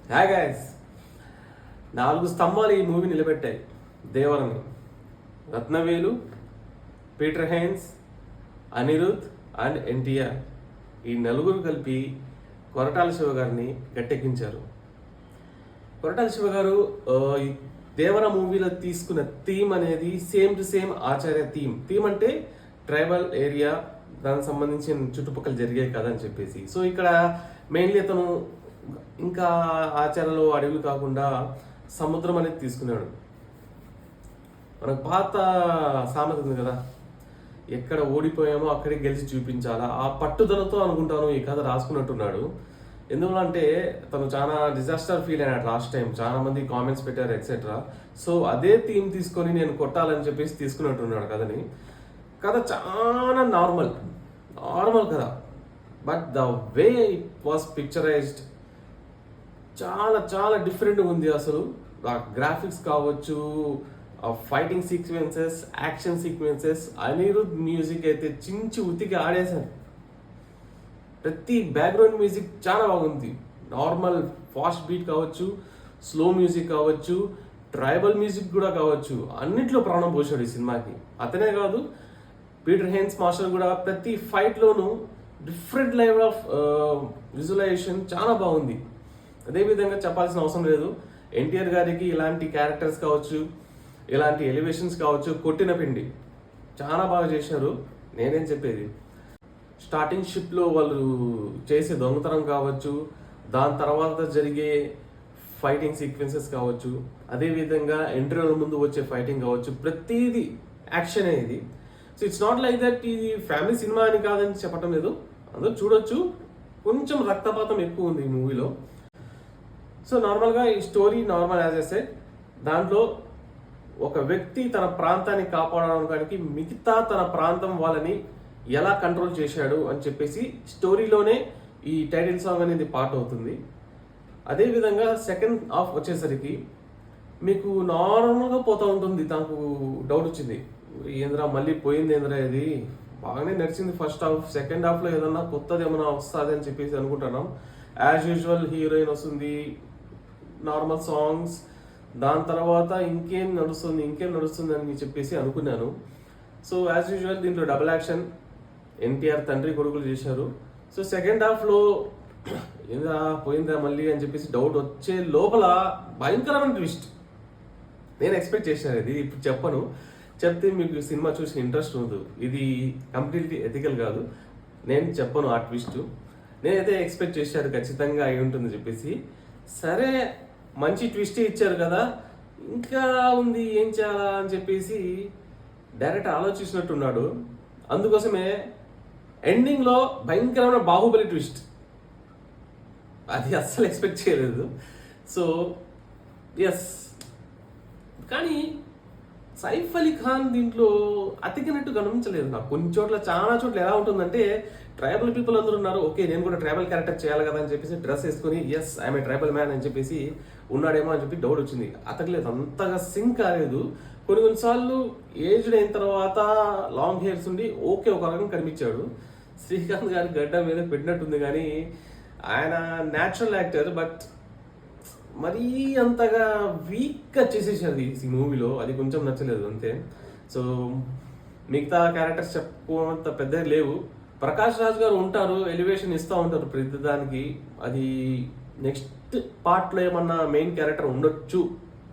Hi guys, 4 స్తంభాలు ఈ movie నిలబెట్టాయి. దేవరని, Rathnavelu, Peter Heins, Anirudh and NTR ఈ నలుగురు కలిపి కొరటాల శివ గారిని గట్టెక్కించారు. కొరటాల శివ గారు ఈ దేవర మూవీలో తీసుకున్న థీమ్ అనేది same to same Acharya theme అంటే ట్రైబల్ ఏరియా, దానికి సంబంధించిన చుట్టుపక్కల జరిగాయి కదా అని చెప్పేసి. సో ఇక్కడ మెయిన్లీ అతను ఇంకా ఆచారాలు అడవులు కాకుండా సముద్రం అనేది తీసుకున్నాడు. మనకు పాత సామెత ఉంది కదా, ఎక్కడ ఓడిపోయామో అక్కడే గెలిచి చూపించాలా, ఆ పట్టుదలతో అనుకుంటాను ఈ కథ రాసుకున్నట్టున్నాడు. ఎందుకంటే తను చాలా డిజాస్టర్ ఫీల్ అయినాడు లాస్ట్ టైం, చాలా మంది కామెంట్స్ పెట్టారు ఎక్సెట్రా. సో అదే థీమ్ తీసుకొని నేను కొట్టాలని చెప్పేసి తీసుకున్నట్టున్నాడు కథని. కథ చాలా నార్మల్ కథ, but the way it was picturised చాలా చాలా డిఫరెంట్గా ఉంది. అసలు ఆ గ్రాఫిక్స్ కావచ్చు, fighting sequences, action sequences, Anirudh music అయితే చించి ఉతికి ఆడేశారు. ప్రతి బ్యాక్గ్రౌండ్ మ్యూజిక్ చాలా బాగుంది. నార్మల్ ఫాస్ట్ బీట్ కావచ్చు, స్లో మ్యూజిక్ కావచ్చు, ట్రైబల్ మ్యూజిక్ కూడా కావచ్చు, అన్నిట్లో ప్రాణం పోసాడు ఈ సినిమాకి. అతనే కాదు, పీటర్ హెయిన్స్ మాస్టర్ కూడా ప్రతి ఫైట్లోనూ డిఫరెంట్ లెవెల్ ఆఫ్ విజువలైజేషన్ చాలా బాగుంది. అదేవిధంగా చెప్పాల్సిన అవసరం లేదు, ఎన్టీఆర్ గారికి ఇలాంటి క్యారెక్టర్స్ కావచ్చు, ఇలాంటి ఎలివేషన్స్ కావచ్చు, కొట్టిన పిండి చాలా బాగా చేశారు. నేనేం చెప్పేది, స్టార్టింగ్ షిప్లో వాళ్ళు చేసే దొంగతనం కావచ్చు, దాని తర్వాత జరిగే ఫైటింగ్ సీక్వెన్సెస్ కావచ్చు, అదేవిధంగా ఇంటర్వ్యూల ముందు వచ్చే ఫైటింగ్ కావచ్చు, ప్రతిదీ యాక్షన్ ఇది. So it's not like that ఇది ఫ్యామిలీ సినిమా అని కాదని చెప్పటం లేదు, అందరూ చూడొచ్చు. కొంచెం రక్తపాతం ఎక్కువ ఉంది ఈ మూవీలో. సో నార్మల్గా ఈ story normal as a said, దాంట్లో ఒక వ్యక్తి తన ప్రాంతాన్ని కాపాడడానికి మిగతా తన ప్రాంతం వాళ్ళని ఎలా కంట్రోల్ చేశాడు అని చెప్పేసి స్టోరీలోనే ఈ టైటిల్ సాంగ్ అనేది పార్ట్ అవుతుంది. అదేవిధంగా సెకండ్ హాఫ్ వచ్చేసరికి మీకు నార్మల్గా పోతూ ఉంటుంది. నాకు డౌట్ వచ్చింది, ఏంద్రా మళ్ళీ పోయింది ఏంద్రా, ఇది బాగానే నడిచింది ఫస్ట్ హాఫ్, సెకండ్ హాఫ్లో ఏదన్నా కొత్తది ఏమైనా వస్తుంది అని చెప్పేసి అనుకుంటున్నాం. యాజ్ యూజువల్ హీరోయిన్ వస్తుంది, నార్మల్ సాంగ్స్, దాని తర్వాత ఇంకేం నడుస్తుంది అని చెప్పేసి అనుకున్నాను. సో యాజ్ యూజువల్ దీంట్లో డబుల్ యాక్షన్, ఎన్టీఆర్ తండ్రి కొడుకులు చేశారు. సో సెకండ్ హాఫ్లో ఏందా పోయిందా మళ్ళీ అని చెప్పేసి డౌట్ వచ్చే లోపల భయంకరమైన ట్విస్ట్ నేను ఎక్స్పెక్ట్ చేశాను. ఇది ఇప్పుడు చెప్పను, చెప్తే మీకు సినిమా చూసి ఇంట్రెస్ట్ ఉండదు. ఇది కంప్లీట్లీ ఎథికల్ కాదు, నేను చెప్పను ఆ ట్విస్ట్. నేనైతే ఎక్స్పెక్ట్ చేశాను ఖచ్చితంగా అయి ఉంటుంది చెప్పేసి. సరే మంచి ట్విస్ట్ ఇచ్చారు కదా, ఇంకా ఉంది ఏం చేయాలా అని చెప్పేసి డైరెక్ట్ ఆలోచించినట్టున్నాడు. అందుకోసమే ఎండింగ్లో భయంకరమైన బాహుబలి ట్విస్ట్, అది అస్సలు ఎక్స్పెక్ట్ చేయలేదు. సో ఎస్, కానీ సైఫ్ అలీ ఖాన్ దీంట్లో అతికినట్టు గమనించలేదు నాకు. కొన్ని చోట్ల, చాలా చోట్ల ఎలా ఉంటుందంటే, ట్రైబల్ పీపుల్ అందరూ ఉన్నారు, ఓకే నేను కూడా ట్రైబల్ క్యారెక్టర్ చేయాలి కదా అని చెప్పేసి డ్రెస్ వేసుకొని yes I'm a tribal man అని చెప్పేసి ఉన్నాడేమో అని చెప్పి డౌట్ వచ్చింది. అతకలేదు, అంతగా సింక్ కాలేదు. కొన్నిసార్లు ఏజ్డ్ అయిన తర్వాత లాంగ్ హెయిర్స్ ఉండి ఓకే ఒక రకం కనిపించాడు. శ్రీకాంత్ గారి గడ్డ మీద పెట్టినట్టుంది, కానీ ఆయన న్యాచురల్ యాక్టర్, బట్ మరీ అంతగా వీక్గా చేసేసారు ఈ మూవీలో, అది కొంచెం నచ్చలేదు అంతే. సో మిగతా క్యారెక్టర్స్ చెప్పుకోనంత పెద్దగా లేవు. ప్రకాష్ రాజ్ గారు ఉంటారు, ఎలివేషన్ ఇస్తూ ఉంటారు ప్రతి దానికి. అది నెక్స్ట్ పార్ట్లో ఏమన్నా మెయిన్ క్యారెక్టర్ ఉండొచ్చు,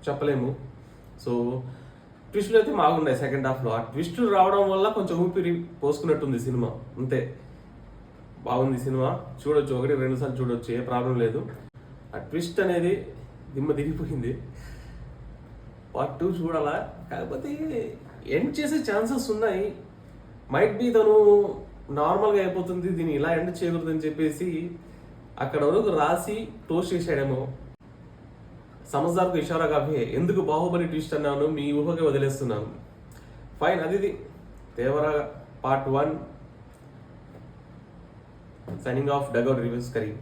చెప్పలేము. సో ట్విస్టులు అయితే బాగున్నాయి సెకండ్ హాఫ్లో. ఆ ట్విస్టులు రావడం వల్ల కొంచెం ఊపిరి పోసుకున్నట్టుంది సినిమా, అంతే. బాగుంది సినిమా, చూడొచ్చు, 1-2 సార్లు చూడొచ్చు, ఏ ప్రాబ్లం లేదు. ఆ ట్విస్ట్ అనేది దిమ్మ దిగిపోయింది. పార్ట్ 2 చూడాలా, కాకపోతే ఎండ్ చేసే ఛాన్సెస్ ఉన్నాయి. మైట్ బి తను నార్మల్గా అయిపోతుంది, దీన్ని ఇలా ఎండ్ చేయకూడదని చెప్పేసి అక్కడ వరకు రాసి క్లోజ్ చేశాడేమో. సమజ్దార్కు ఇషారా కాఫీ, ఎందుకు బాహుబలి ట్విస్ట్ అన్నాను మీ ఊహకే వదిలేస్తున్నాను. ఫైన్, అది Devara part 1. Signing off, Dugout reviews Karim.